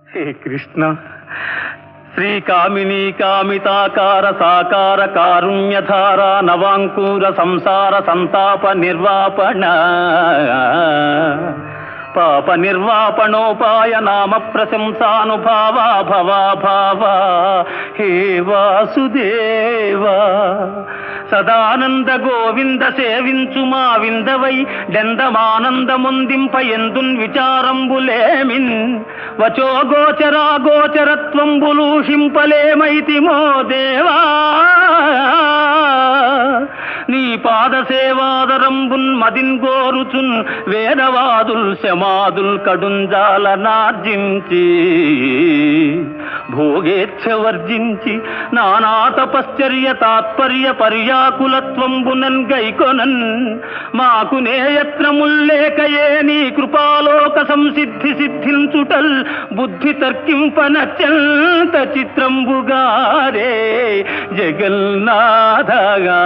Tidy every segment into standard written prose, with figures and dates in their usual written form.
హే కృష్ణ, శ్రీకామినీ కామితాకార సాకార కారుణ్యధార నవాంకూర సంసార సంతాప నిర్వాపణ పాప నిర్వాపణోపాయ నామ ప్రశంసానుభావా భవాభావ హే వాసుదేవా సదానంద గోవింద సేవించు మా విందవై డెందమానందముందింప ఎందున్ విచారంబులేమిన్ వచో గోచరా గోచరత్వంబులూహింపలేమైతిమో దేవా నీ పాద సేవాదరంబున్ మదిన్ గోరుచున్ వేదవాదుల్ శమాదుల్ కడుంజాల నార్జించి భోగేచ్ఛ వర్జించి నానా తపశ్చర్య తాత్పర్య పర్యాకులత్వంబునన్ గైకొనన్ మాకు నేయత్నముల్లేకయే నీ కృపాలోక సంసిద్ధి సిద్ధించుటల్ బుద్ధి తర్కింపనత్యంత చిత్రంబుగారే జగన్నాథగా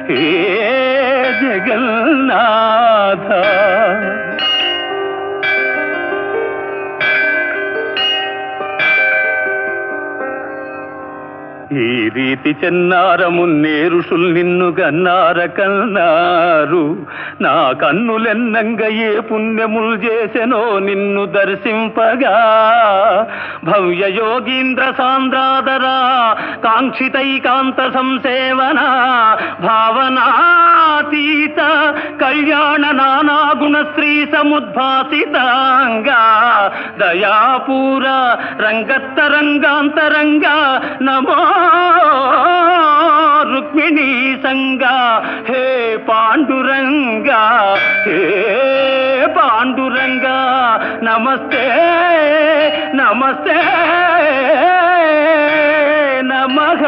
హే జగన్నాథ. ఈ రీతి చెన్నారమున్నే ఋషుల్ నిన్ను గన్నార కన్నారు. నా కన్నులెన్నంగ ఏ పుణ్యముల్ చేసెనో నిన్ను దర్శింపగా భవ్య యోగీంద్ర సాంద్రాదరా కాంక్షితైకాంత సంసేవన భావనాతీత కళ్యాణ నానాగుణ శ్రీ సముద్భాసితాంగా దయాపూర రంగత్తరంగాంతరంగా నమో రుక్మిణీ సంగా హే పాండురంగా హే పాండురంగా నమస్తే నమస్తే నమః.